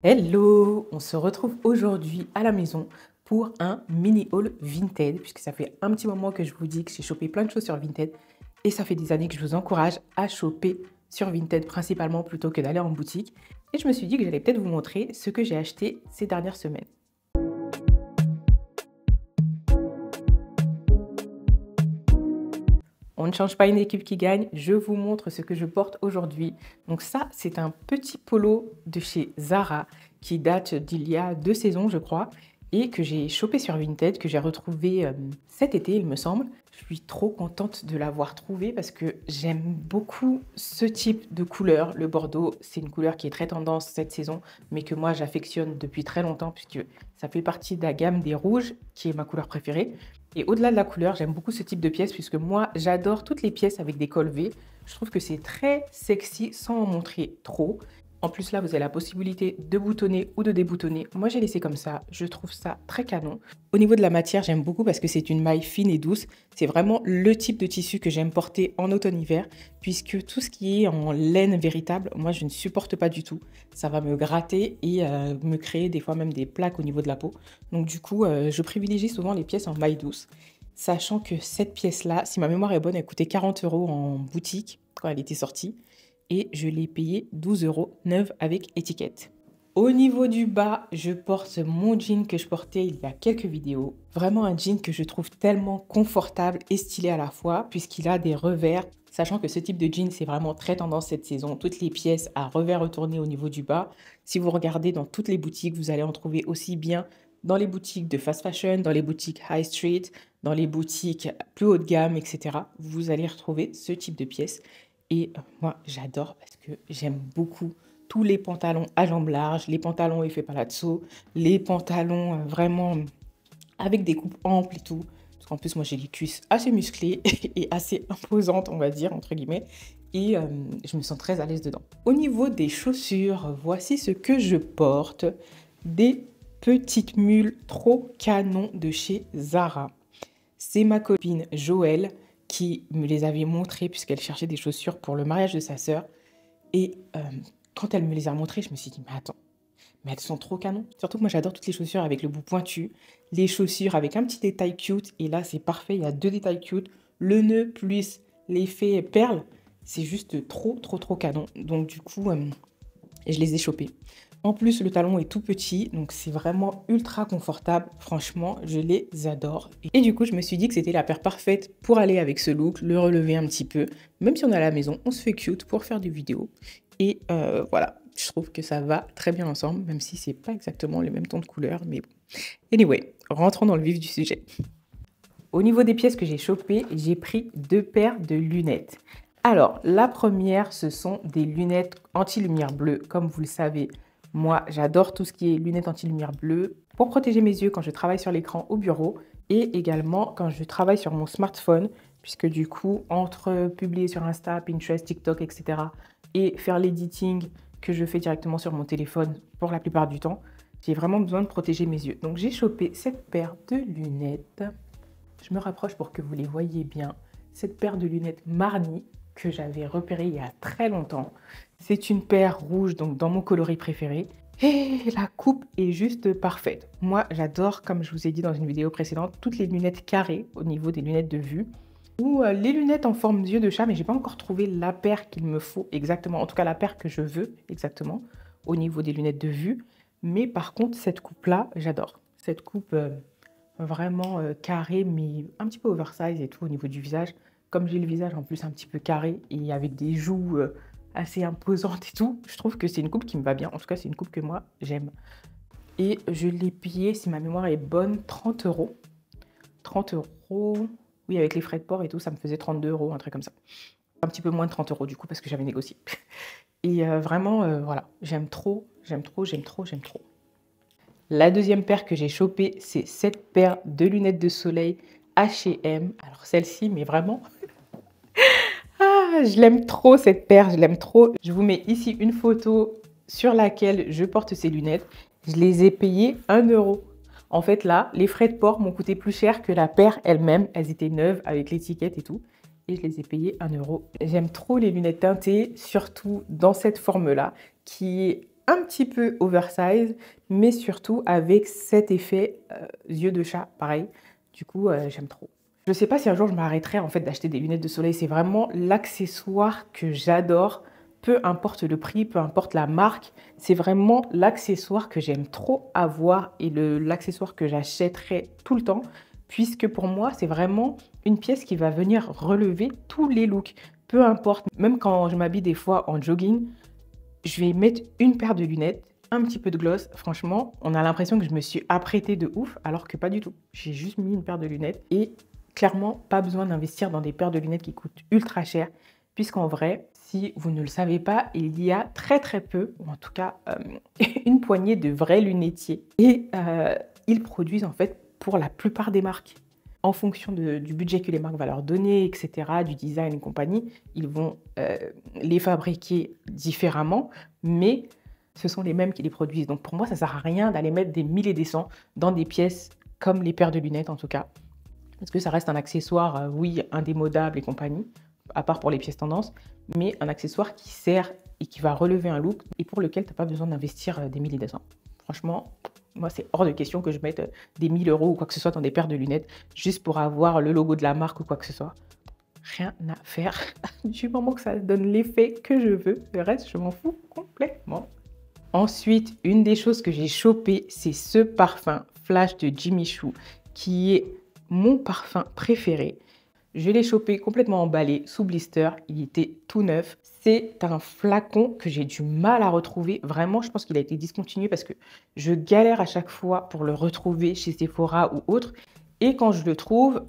Hello! On se retrouve aujourd'hui à la maison pour un mini haul Vinted, puisque ça fait un petit moment que je vous dis que j'ai chopé plein de choses sur Vinted et ça fait des années que je vous encourage à choper sur Vinted principalement plutôt que d'aller en boutique. Et je me suis dit que j'allais peut-être vous montrer ce que j'ai acheté ces dernières semaines. On ne change pas une équipe qui gagne, je vous montre ce que je porte aujourd'hui. Donc ça, c'est un petit polo de chez Zara qui date d'il y a 2 saisons, je crois, et que j'ai chopé sur Vinted, que j'ai retrouvé cet été, il me semble. Je suis trop contente de l'avoir trouvé parce que j'aime beaucoup ce type de couleur. Le bordeaux, c'est une couleur qui est très tendance cette saison, mais que moi j'affectionne depuis très longtemps puisque ça fait partie de la gamme des rouges, qui est ma couleur préférée. Et au-delà de la couleur, j'aime beaucoup ce type de pièces puisque moi, j'adore toutes les pièces avec des cols V. Je trouve que c'est très sexy sans en montrer trop. En plus, là, vous avez la possibilité de boutonner ou de déboutonner. Moi, j'ai laissé comme ça. Je trouve ça très canon. Au niveau de la matière, j'aime beaucoup parce que c'est une maille fine et douce. C'est vraiment le type de tissu que j'aime porter en automne-hiver puisque tout ce qui est en laine véritable, moi, je ne supporte pas du tout. Ça va me gratter et me créer des fois même des plaques au niveau de la peau. Donc du coup, je privilégie souvent les pièces en maille douce. Sachant que cette pièce-là, si ma mémoire est bonne, elle coûtait 40 € en boutique quand elle était sortie et je l'ai payé 12 € neuve avec étiquette. Au niveau du bas, je porte mon jean que je portais il y a quelques vidéos. Vraiment un jean que je trouve tellement confortable et stylé à la fois puisqu'il a des revers. Sachant que ce type de jean, c'est vraiment très tendance cette saison. Toutes les pièces à revers retournés au niveau du bas. Si vous regardez dans toutes les boutiques, vous allez en trouver aussi bien dans les boutiques de fast fashion, dans les boutiques high street, dans les boutiques plus haut de gamme, etc. Vous allez retrouver ce type de pièces. Et moi, j'adore parce que j'aime beaucoup tous les pantalons à jambes larges, les pantalons effet palazzo, les pantalons vraiment avec des coupes amples et tout. Parce qu'en plus, moi, j'ai les cuisses assez musclées et assez imposantes, on va dire, entre guillemets. Et je me sens très à l'aise dedans. Au niveau des chaussures, voici ce que je porte. Des petites mules trop canon de chez Zara. C'est ma copine Joëlle qui me les avait montrées puisqu'elle cherchait des chaussures pour le mariage de sa sœur. Et quand elle me les a montrées, je me suis dit, mais attends, mais elles sont trop canon. Surtout que moi, j'adore toutes les chaussures avec le bout pointu, les chaussures avec un petit détail cute. Et là, c'est parfait, il y a 2 détails cute. Le nœud plus l'effet perle, c'est juste trop, trop, trop canon. Donc du coup, je les ai chopées. En plus, le talon est tout petit, donc c'est vraiment ultra confortable. Franchement, je les adore. Et du coup, je me suis dit que c'était la paire parfaite pour aller avec ce look, le relever un petit peu. Même si on est à la maison, on se fait cute pour faire des vidéos. Et voilà, je trouve que ça va très bien ensemble, même si c'est pas exactement les mêmes tons de couleurs, mais bon. Anyway, rentrons dans le vif du sujet. Au niveau des pièces que j'ai chopées, j'ai pris 2 paires de lunettes. Alors, la première, ce sont des lunettes anti-lumière bleue. Comme vous le savez, moi, j'adore tout ce qui est lunettes anti-lumière bleue pour protéger mes yeux quand je travaille sur l'écran au bureau et également quand je travaille sur mon smartphone, puisque du coup, entre publier sur Insta, Pinterest, TikTok, etc. et faire l'editing que je fais directement sur mon téléphone pour la plupart du temps, j'ai vraiment besoin de protéger mes yeux. Donc, j'ai chopé cette paire de lunettes. Je me rapproche pour que vous les voyez bien. Cette paire de lunettes Marni que j'avais repérée il y a très longtemps. C'est une paire rouge, donc dans mon coloris préféré. Et la coupe est juste parfaite. Moi, j'adore, comme je vous ai dit dans une vidéo précédente, toutes les lunettes carrées au niveau des lunettes de vue. Ou les lunettes en forme d'yeux de chat, mais j'ai pas encore trouvé la paire qu'il me faut exactement. En tout cas, la paire que je veux exactement au niveau des lunettes de vue. Mais par contre, cette coupe-là, j'adore. Cette coupe vraiment carré, mais un petit peu oversize et tout au niveau du visage. Comme j'ai le visage en plus un petit peu carré et avec des joues assez imposantes et tout, je trouve que c'est une coupe qui me va bien. En tout cas, c'est une coupe que moi, j'aime. Et je l'ai payé, si ma mémoire est bonne, 30 €. 30 €, oui, avec les frais de port et tout, ça me faisait 32 €, un truc comme ça. Un petit peu moins de 30 € du coup, parce que j'avais négocié. Et vraiment, voilà, j'aime trop, j'aime trop, j'aime trop, j'aime trop. La deuxième paire que j'ai chopée, c'est cette paire de lunettes de soleil H&M. Alors celle-ci, mais vraiment, je l'aime trop cette paire, je l'aime trop. Je vous mets ici une photo sur laquelle je porte ces lunettes. Je les ai payées 1 €. En fait là, les frais de port m'ont coûté plus cher que la paire elle-même. Elles étaient neuves avec l'étiquette et tout. Et je les ai payées 1 €. J'aime trop les lunettes teintées, surtout dans cette forme-là, qui est un petit peu oversize, mais surtout avec cet effet yeux de chat, pareil. Du coup, j'aime trop. Je ne sais pas si un jour je m'arrêterai en fait d'acheter des lunettes de soleil. C'est vraiment l'accessoire que j'adore. Peu importe le prix, peu importe la marque, c'est vraiment l'accessoire que j'aime trop avoir et l'accessoire que j'achèterai tout le temps, puisque pour moi, c'est vraiment une pièce qui va venir relever tous les looks. Peu importe, même quand je m'habille des fois en jogging, je vais mettre une paire de lunettes, un petit peu de gloss. Franchement, on a l'impression que je me suis apprêtée de ouf, alors que pas du tout. J'ai juste mis une paire de lunettes et clairement, pas besoin d'investir dans des paires de lunettes qui coûtent ultra cher, puisqu'en vrai, si vous ne le savez pas, il y a très très peu, ou en tout cas une poignée de vrais lunetiers. Et ils produisent en fait pour la plupart des marques. En fonction du budget que les marques vont leur donner, etc., du design et compagnie, ils vont les fabriquer différemment, mais ce sont les mêmes qui les produisent. Donc pour moi, ça ne sert à rien d'aller mettre des 1000 et des cents dans des pièces comme les paires de lunettes en tout cas. Parce que ça reste un accessoire, oui, indémodable et compagnie, à part pour les pièces tendances, mais un accessoire qui sert et qui va relever un look et pour lequel tu n'as pas besoin d'investir des 1000 et des cents. Franchement, moi, c'est hors de question que je mette des 1000 € ou quoi que ce soit dans des paires de lunettes juste pour avoir le logo de la marque ou quoi que ce soit. Rien à faire. Du moment que ça donne l'effet que je veux, le reste, je m'en fous complètement. Ensuite, une des choses que j'ai chopé, c'est ce parfum Flash de Jimmy Choo, qui est mon parfum préféré. Je l'ai chopé complètement emballé sous blister, il était tout neuf. C'est un flacon que j'ai du mal à retrouver. Vraiment, je pense qu'il a été discontinué parce que je galère à chaque fois pour le retrouver chez Sephora ou autre. Et quand je le trouve,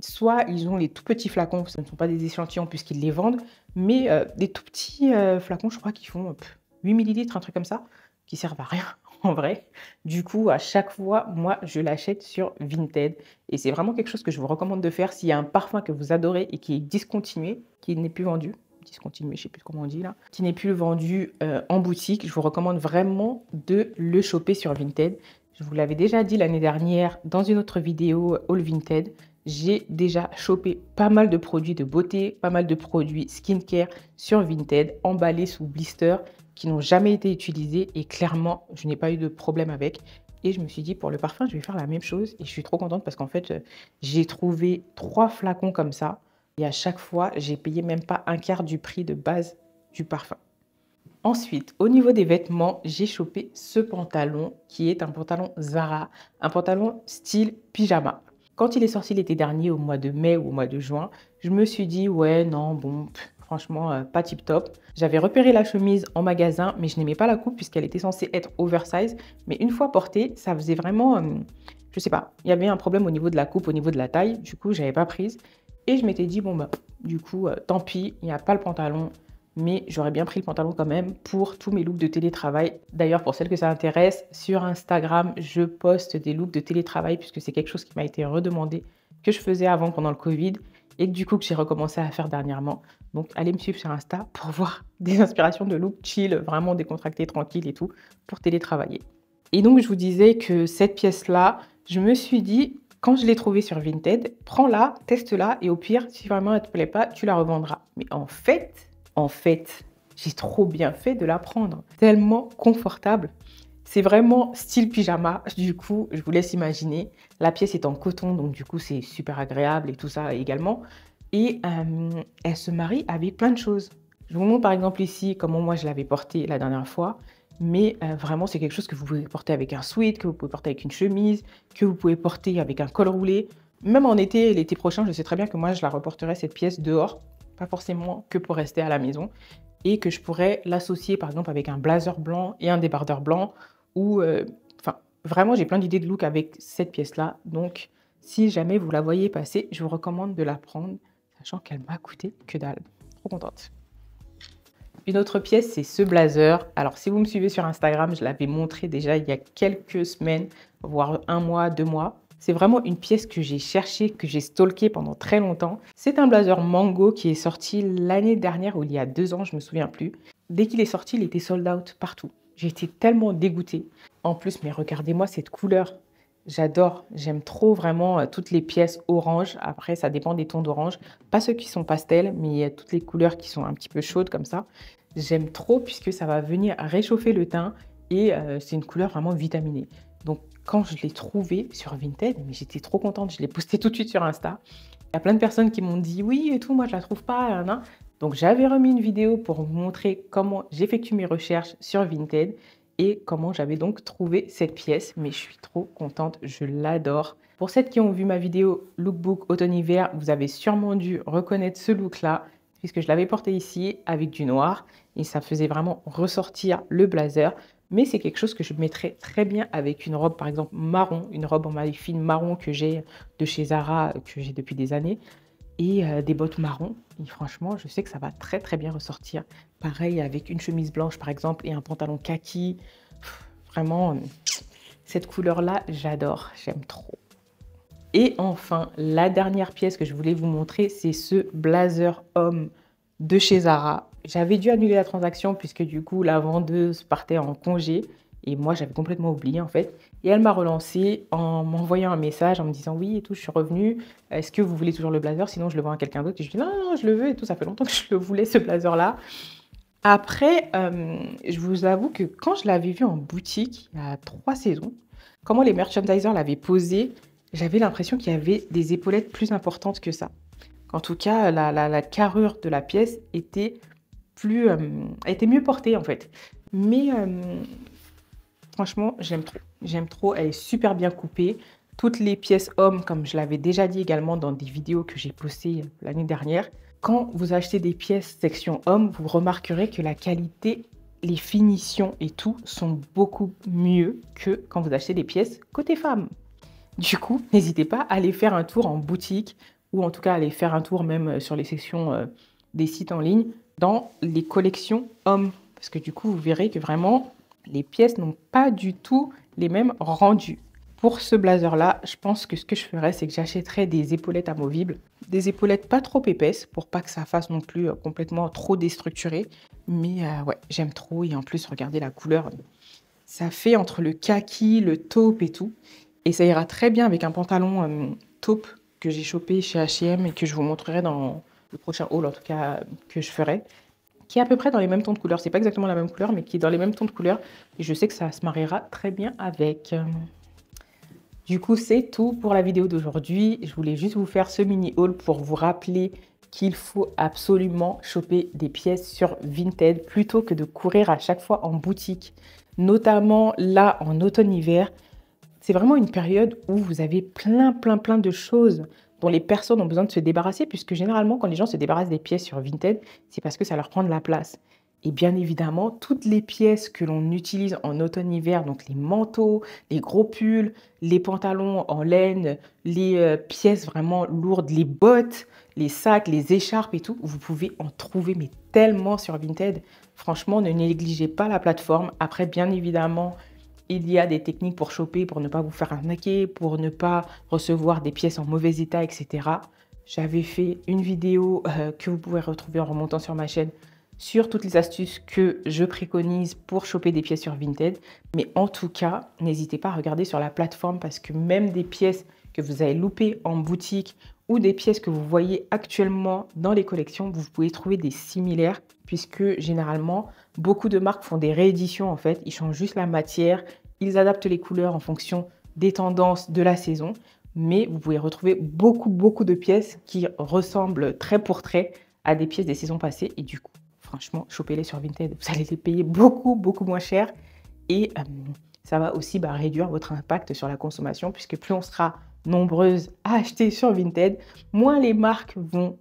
soit ils ont les tout petits flacons, ce ne sont pas des échantillons puisqu'ils les vendent, mais des tout petits flacons, je crois qu'ils font 8 millilitres, un truc comme ça, qui servent à rien en vrai. Du coup, à chaque fois, moi, je l'achète sur Vinted. Et c'est vraiment quelque chose que je vous recommande de faire s'il y a un parfum que vous adorez et qui est discontinué, qui n'est plus vendu. Discontinué, je ne sais plus comment on dit là. Qui n'est plus vendu en boutique. Je vous recommande vraiment de le choper sur Vinted. Je vous l'avais déjà dit l'année dernière dans une autre vidéo All Vinted. J'ai déjà chopé pas mal de produits de beauté, pas mal de produits skincare sur Vinted, emballés sous blister, qui n'ont jamais été utilisés et clairement, je n'ai pas eu de problème avec. Et je me suis dit, pour le parfum, je vais faire la même chose. Et je suis trop contente parce qu'en fait, j'ai trouvé 3 flacons comme ça. Et à chaque fois, j'ai payé même pas un quart du prix de base du parfum. Ensuite, au niveau des vêtements, j'ai chopé ce pantalon qui est un pantalon Zara, un pantalon style pyjama. Quand il est sorti l'été dernier, au mois de mai ou au mois de juin, je me suis dit, ouais, non, bon, franchement, pas tip top. J'avais repéré la chemise en magasin, mais je n'aimais pas la coupe puisqu'elle était censée être oversize. Mais une fois portée, ça faisait vraiment, je sais pas, il y avait un problème au niveau de la coupe, au niveau de la taille. Du coup, je n'avais pas prise. Et je m'étais dit, bon, bah, du coup, tant pis, il n'y a pas le pantalon. Mais j'aurais bien pris le pantalon quand même pour tous mes looks de télétravail. D'ailleurs, pour celles que ça intéresse, sur Instagram, je poste des looks de télétravail puisque c'est quelque chose qui m'a été redemandé, que je faisais avant pendant le Covid et que du coup que j'ai recommencé à faire dernièrement. Donc, allez me suivre sur Insta pour voir des inspirations de looks chill, vraiment décontractés, tranquilles et tout, pour télétravailler. Et donc, je vous disais que cette pièce-là, je me suis dit, quand je l'ai trouvée sur Vinted, prends-la, teste-la et au pire, si vraiment elle ne te plaît pas, tu la revendras. Mais en fait, j'ai trop bien fait de la prendre. Tellement confortable. C'est vraiment style pyjama. Du coup, je vous laisse imaginer. La pièce est en coton, donc du coup, c'est super agréable et tout ça également. Et elle se marie avec plein de choses. Je vous montre par exemple ici comment moi je l'avais portée la dernière fois. Mais vraiment, c'est quelque chose que vous pouvez porter avec un sweat, que vous pouvez porter avec une chemise, que vous pouvez porter avec un col roulé. Même en été, l'été prochain, je sais très bien que moi, je la reporterai cette pièce dehors. Pas forcément que pour rester à la maison, et que je pourrais l'associer par exemple avec un blazer blanc et un débardeur blanc, ou enfin vraiment j'ai plein d'idées de look avec cette pièce-là, donc si jamais vous la voyez passer, je vous recommande de la prendre, sachant qu'elle m'a coûté que dalle. Trop contente. Une autre pièce, c'est ce blazer. Alors si vous me suivez sur Instagram, je l'avais montré déjà il y a quelques semaines, voire 1 mois, 2 mois. C'est vraiment une pièce que j'ai cherchée, que j'ai stalké pendant très longtemps. C'est un blazer Mango qui est sorti l'année dernière ou il y a 2 ans, je ne me souviens plus. Dès qu'il est sorti, il était sold out partout. J'ai été tellement dégoûtée. En plus, mais regardez-moi cette couleur. J'adore, j'aime trop vraiment toutes les pièces orange. Après, ça dépend des tons d'orange. Pas ceux qui sont pastels, mais toutes les couleurs qui sont un petit peu chaudes comme ça. j'aime trop puisque ça va venir réchauffer le teint et c'est une couleur vraiment vitaminée. Donc quand je l'ai trouvé sur Vinted, mais j'étais trop contente, je l'ai posté tout de suite sur Insta. Il y a plein de personnes qui m'ont dit oui et tout, moi je la trouve pas, nan, nan. Donc j'avais remis une vidéo pour vous montrer comment j'effectue mes recherches sur Vinted et comment j'avais donc trouvé cette pièce. Mais je suis trop contente, je l'adore. Pour celles qui ont vu ma vidéo lookbook automne-hiver, vous avez sûrement dû reconnaître ce look-là puisque je l'avais porté ici avec du noir et ça faisait vraiment ressortir le blazer. Mais c'est quelque chose que je mettrais très bien avec une robe, par exemple marron, une robe en maille fine marron que j'ai de chez Zara, que j'ai depuis des années, et des bottes marron. Et franchement, je sais que ça va très très bien ressortir. Pareil avec une chemise blanche, par exemple, et un pantalon kaki. Vraiment, cette couleur-là, j'adore, j'aime trop. Et enfin, la dernière pièce que je voulais vous montrer, c'est ce blazer homme de chez Zara. J'avais dû annuler la transaction puisque du coup, la vendeuse partait en congé. Et moi, j'avais complètement oublié en fait. Et elle m'a relancé en m'envoyant un message en me disant oui et tout, je suis revenue. Est-ce que vous voulez toujours le blazer? Sinon, je le vends à quelqu'un d'autre. Et je dis non, non, non, je le veux et tout. Ça fait longtemps que je le voulais, ce blazer-là. Après, je vous avoue que quand je l'avais vu en boutique, il y a 3 saisons, comment les merchandisers l'avaient posé, j'avais l'impression qu'il y avait des épaulettes plus importantes que ça. En tout cas, la carrure de la pièce était était mieux portée en fait. Mais franchement, j'aime trop. J'aime trop, elle est super bien coupée. Toutes les pièces hommes, comme je l'avais déjà dit également dans des vidéos que j'ai postées l'année dernière, quand vous achetez des pièces section homme, vous remarquerez que la qualité, les finitions et tout sont beaucoup mieux que quand vous achetez des pièces côté femme. Du coup, n'hésitez pas à aller faire un tour en boutique ou en tout cas aller faire un tour même sur les sections des sites en ligne dans les collections hommes. Parce que du coup, vous verrez que vraiment, les pièces n'ont pas du tout les mêmes rendus. Pour ce blazer-là, je pense que ce que je ferais, c'est que j'achèterais des épaulettes amovibles. Des épaulettes pas trop épaisses pour pas que ça fasse non plus complètement trop déstructuré. Mais ouais, j'aime trop. Et en plus, regardez la couleur. Ça fait entre le kaki, le taupe et tout. Et ça ira très bien avec un pantalon taupe que j'ai chopé chez H&M et que je vous montrerai dans le prochain haul, en tout cas, que je ferai. Qui est à peu près dans les mêmes tons de couleurs. C'est pas exactement la même couleur, mais qui est dans les mêmes tons de couleurs. Et je sais que ça se mariera très bien avec. Du coup, c'est tout pour la vidéo d'aujourd'hui. Je voulais juste vous faire ce mini haul pour vous rappeler qu'il faut absolument choper des pièces sur Vinted plutôt que de courir à chaque fois en boutique. Notamment là, en automne-hiver, c'est vraiment une période où vous avez plein de choses dont les personnes ont besoin de se débarrasser, puisque généralement, quand les gens se débarrassent des pièces sur Vinted, c'est parce que ça leur prend de la place. Et bien évidemment, toutes les pièces que l'on utilise en automne-hiver, donc les manteaux, les gros pulls, les pantalons en laine, les pièces vraiment lourdes, les bottes, les sacs, les écharpes et tout, vous pouvez en trouver mais tellement sur Vinted. Franchement, ne négligez pas la plateforme. Après, bien évidemment, il y a des techniques pour choper, pour ne pas vous faire arnaquer, pour ne pas recevoir des pièces en mauvais état, etc. J'avais fait une vidéo que vous pouvez retrouver en remontant sur ma chaîne sur toutes les astuces que je préconise pour choper des pièces sur Vinted. Mais en tout cas, n'hésitez pas à regarder sur la plateforme parce que même des pièces que vous avez loupées en boutique ou des pièces que vous voyez actuellement dans les collections, vous pouvez trouver des similaires puisque généralement, beaucoup de marques font des rééditions en fait. Ils changent juste la matière, ils adaptent les couleurs en fonction des tendances de la saison. Mais vous pouvez retrouver beaucoup de pièces qui ressemblent trait pour trait à des pièces des saisons passées et du coup, franchement, chopez-les sur Vinted. Vous allez les payer beaucoup moins cher. Et ça va aussi réduire votre impact sur la consommation puisque plus on sera nombreuses à acheter sur Vinted, moins les marques vont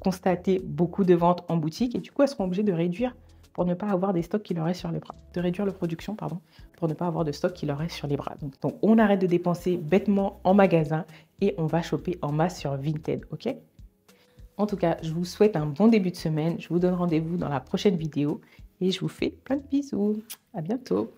constater beaucoup de ventes en boutique et du coup, elles seront obligées de réduire pour ne pas avoir des stocks qui leur restent sur les bras. De réduire leur production, pardon, pour ne pas avoir de stock qui leur reste sur les bras. Donc, on arrête de dépenser bêtement en magasin et on va choper en masse sur Vinted, ok? En tout cas, je vous souhaite un bon début de semaine. Je vous donne rendez-vous dans la prochaine vidéo et je vous fais plein de bisous. À bientôt.